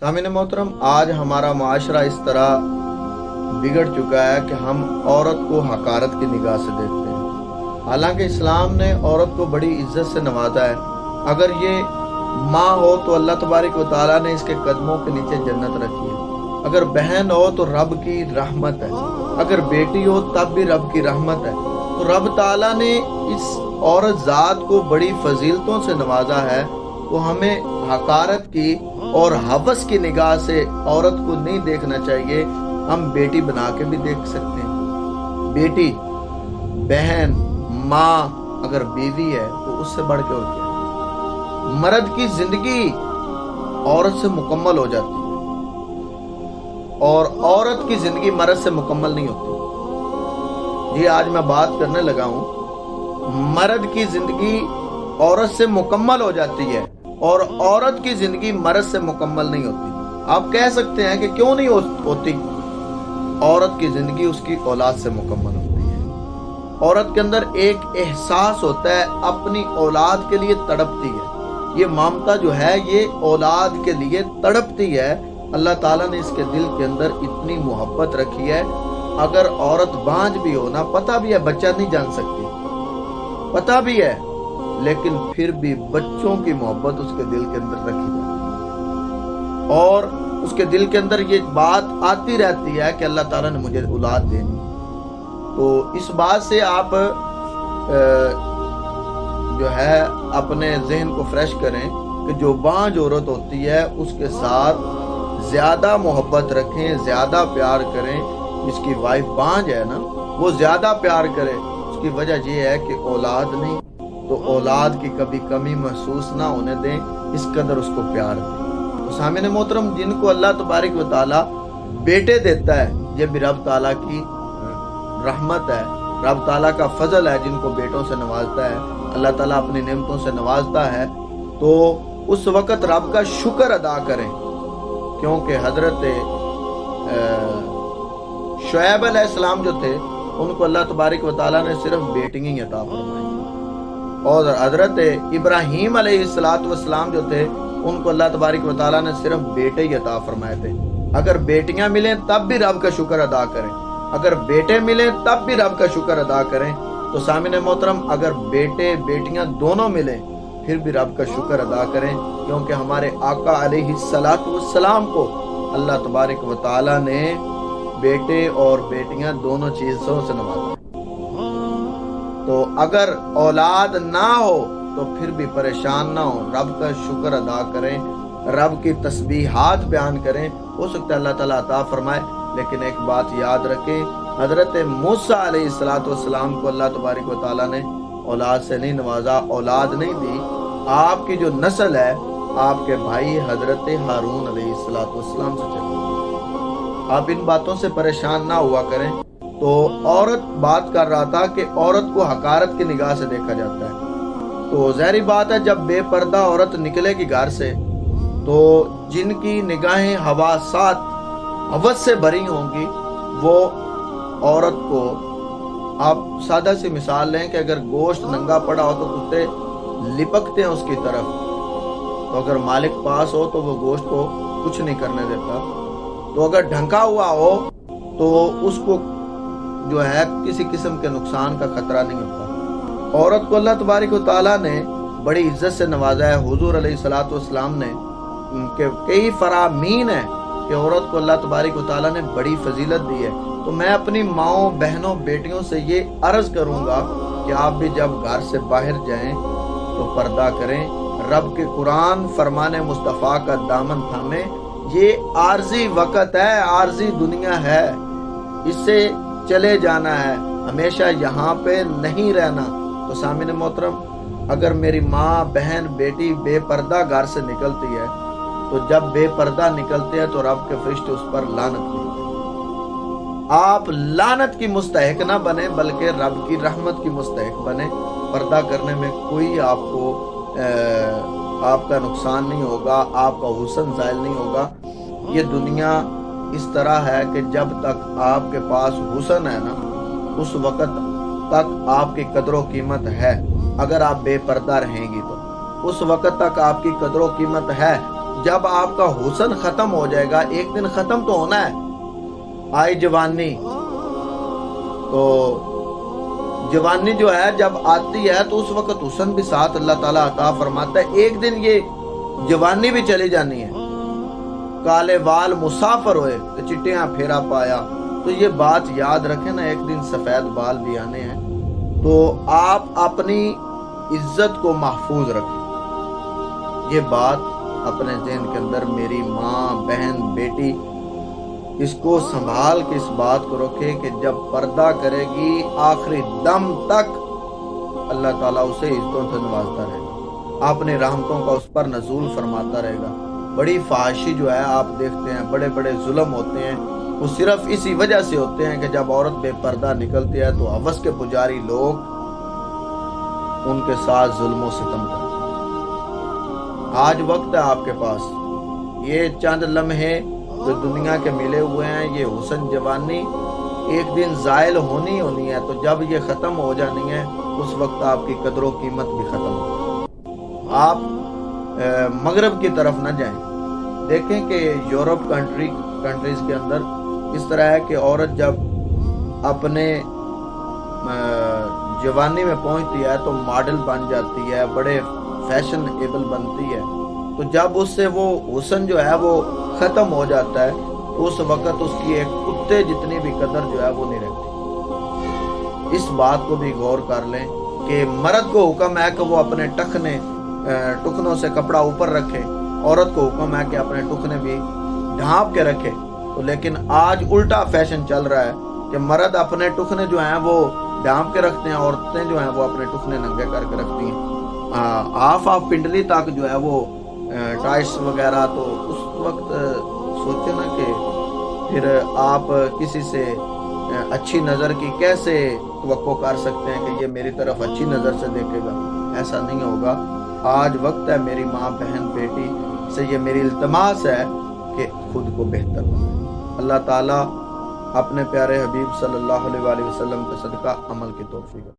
सामिन मोहतरम, आज हमारा माशरा इस तरह बिगड़ चुका है कि हम औरत को हकारत की निगाह से देखते हैं। हालांकि इस्लाम ने औरत को बड़ी इज्जत से नवाजा है। अगर ये माँ हो तो अल्लाह तबारक व तआला ने इसके कदमों के नीचे जन्नत रखी है। अगर बहन हो तो रब की रहमत है। अगर बेटी हो तब भी रब की रहमत है। तो रब ताला ने इस औरत ज़ात को बड़ी फजीलतों से नवाजा है। तो हमें हकारत की और हवस की निगाह से औरत को नहीं देखना चाहिए। हम बेटी बना के भी देख सकते हैं। बेटी, बहन, माँ, अगर बीवी है तो उससे बढ़ के और क्या है। मर्द की जिंदगी औरत से मुकम्मल हो जाती है और औरत की जिंदगी मर्द से मुकम्मल नहीं होती। जी, आज मैं बात करने लगा हूं, मर्द की जिंदगी औरत से मुकम्मल हो जाती है और औरत की जिंदगी मर्द से मुकम्मल नहीं होती। आप कह सकते हैं कि क्यों नहीं होती? औरत की जिंदगी उसकी औलाद से मुकम्मल होती है। औरत के अंदर एक एहसास होता है, अपनी औलाद के लिए तड़पती है। ये ममता जो है ये औलाद के लिए तड़पती है। अल्लाह ताला ने इसके दिल के अंदर इतनी मोहब्बत रखी है। अगर औरत बांझ भी हो ना, पता भी है बच्चा नहीं जान सकती, पता भी है, लेकिन फिर भी बच्चों की मोहब्बत उसके दिल के अंदर रखी जाती है और उसके दिल के अंदर ये बात आती रहती है कि अल्लाह ताला ने मुझे औलाद देनी। तो इस बात से आप जो है अपने जहन को फ्रेश करें कि जो बांझ औरत होती है उसके साथ ज्यादा मोहब्बत रखें, ज्यादा प्यार करें। जिसकी वाइफ बांझ है ना, वो ज्यादा प्यार करे। उसकी वजह ये है कि औलाद नहीं, तो औलाद की कभी कमी महसूस ना होने दें, इस कदर उसको प्यार दें। तो सामिन मोहतरम, जिनको अल्लाह तबारक व तआला बेटे देता है, ये भी रब ताला की रहमत है, रब ताला का फजल है। जिनको बेटों से नवाजता है, अल्लाह ताला अपनी नेमतों से नवाजता है, तो उस वक़्त रब का शुक्र अदा करें। क्योंकि हजरत शुएब अलैहिस्सलाम जो थे, उनको अल्लाह तबारक व तआला ने सिर्फ बेटियां ही अता फरमाई और हजरत इब्राहीम अलैहिस्सलाम जो थे, उनको अल्लाह तबारक व तआला ने सिर्फ बेटे ही अता फरमाए थे। अगर बेटियां मिलें तब भी रब का शुक्र अदा करें, अगर बेटे मिलें तब भी रब का शुक्र अदा करें। तो सामिन मोहतरम, अगर बेटे बेटियां दोनों मिलें फिर भी रब का शुक्र अदा करें, क्योंकि हमारे आका अलैहिस्सलाम को अल्लाह तबारक व तआला ने बेटे और बेटियां दोनों चीजों से नवाजा। तो अगर औलाद ना हो तो फिर भी परेशान ना हो, रब का शुक्र अदा करें, रब की तस्बीहात बयान करें। हो सकता है अल्लाह ताला अता फरमाए, लेकिन एक बात याद रखें, हजरत मूसा अलैहिस्सलाम को अल्लाह तबारक व तआला ने औलाद से नहीं नवाजा, औलाद नहीं दी। आपकी जो नस्ल है आपके भाई हजरत हारून अलैहिस्सलाम से चली। आप इन बातों से परेशान ना हुआ करें। तो औरत बात कर रहा था कि औरत को हकारत की निगाह से देखा जाता है। तो ज़ाहिर बात है, जब बेपर्दा औरत निकलेगी घर से, तो जिनकी निगाहें हवासात हवस से भरी होंगी, वो औरत को, आप सादा सी मिसाल लें कि अगर गोश्त नंगा पड़ा हो तो कुत्ते लिपकते हैं उसकी तरफ। तो अगर मालिक पास हो तो वो गोश्त को कुछ नहीं करने देता। तो अगर ढंका हुआ हो तो उसको जो है किसी किस्म के नुकसान का खतरा नहीं होता। औरत को अल्लाह तबारक व तआला ने बड़ी इज्जत से नवाजा है। हुजूर अलैहिस्सलातु वस्सलाम ने उनके कई फरामीन है कि औरत को अल्लाह तबारक व तआला ने बड़ी फजीलत दी है। तो मैं अपनी माओ, बहनों, बेटियों से ये अर्ज करूंगा कि आप भी जब घर से बाहर जाएं तो पर्दा करें, रब के कुरान फरमाने मुस्तफ़ा का दामन थामें। ये आर्जी वक़्त है, आर्जी दुनिया है, इससे चले जाना है, हमेशा यहाँ पे नहीं रहना। तो सामिन मोहतरम, अगर मेरी माँ, बहन, बेटी बेपर्दा घर से निकलती है, तो जब बेपर्दा निकलते हैं तो रब के फरिश्ते उस पर लानत करते हैं। आप लानत की मुस्तहिक ना बने, बल्कि रब की रहमत की मुस्तहिक बने। पर्दा करने में कोई आपका नुकसान नहीं होगा, आपका हुस्न ज़ायल नहीं होगा। ये दुनिया इस तरह है कि जब तक आपके पास हुस्न है ना, उस वक़्त तक आपकी कदर कीमत है। अगर आप बेपर्दा रहेंगी तो उस वक़्त तक आपकी कदर कीमत है। جب آپ کا حسن ختم ہو جائے گا، ایک دن ختم تو ہونا ہے. آئی جوانی، تو جوانی جو ہے جب آتی ہے تو اس وقت حسن بھی ساتھ اللہ تعالیٰ عطا فرماتا ہے. ایک دن یہ جوانی بھی چلی جانی ہے. کالے وال مسافر ہوئے کہ چٹیاں پھیرا پایا. تو یہ بات یاد رکھیں نا، ایک دن سفید بال بھی آنے ہیں. تو آپ اپنی عزت کو محفوظ رکھیں. یہ بات اپنے ذہن کے اندر، میری ماں، بہن، بیٹی، اس کو سنبھال کے اس بات کو رکھے کہ جب پردہ کرے گی آخری دم تک اللہ تعالیٰ اسے عزتوں سے نوازتا رہے گا، اپنی رحمتوں کا اس پر نزول فرماتا رہے گا. بڑی فحاشی جو ہے آپ دیکھتے ہیں، بڑے بڑے ظلم ہوتے ہیں، وہ صرف اسی وجہ سے ہوتے ہیں کہ جب عورت بے پردہ نکلتی ہے تو ہوس کے پجاری لوگ ان کے ساتھ ظلم و ستم کرتے ہیں. آج وقت ہے آپ کے پاس، یہ چند لمحے جو دنیا کے ملے ہوئے ہیں، یہ حسن جوانی ایک دن زائل ہونی ہے. تو جب یہ ختم ہو جانی ہے اس وقت آپ کی قدر و قیمت بھی ختم ہو. آپ مغرب کی طرف نہ جائیں. دیکھیں کہ یورپ کنٹریز کے اندر اس طرح ہے کہ عورت جب اپنے جوانی میں پہنچتی ہے تو ماڈل بن جاتی ہے، بڑے فیشن ایبل بنتی ہے. تو جب اس سے وہ حسن جو ہے وہ ختم ہو جاتا ہے تو اس وقت اس کی ایک کتے جتنی بھی قدر جو ہے وہ نہیں رہتی. اس بات کو بھی غور کر لیں کہ مرد کو حکم ہے کہ وہ اپنے ٹخنوں سے کپڑا اوپر رکھے، عورت کو حکم ہے کہ اپنے ٹخنے بھی ڈھانپ کے رکھے. تو لیکن آج الٹا فیشن چل رہا ہے کہ مرد اپنے ٹخنے جو ہیں وہ ڈھانپ کے رکھتے ہیں، عورتیں جو ہیں وہ اپنے ٹخنے ننگے کر کے رکھتی ہیں. ہاف پنڈلی تک جو ہے وہ ٹائٹس وغیرہ. تو اس وقت سوچے نا کہ پھر آپ کسی سے اچھی نظر کی کیسے توقع کر سکتے ہیں کہ یہ میری طرف اچھی نظر سے دیکھے گا. ایسا نہیں ہوگا. آج وقت ہے میری ماں، بہن، بیٹی سے یہ میری التماس ہے کہ خود کو بہتر بنائیں. اللہ تعالیٰ اپنے پیارے حبیب صلی اللہ علیہ وسلم کے صدقہ عمل کی توفیق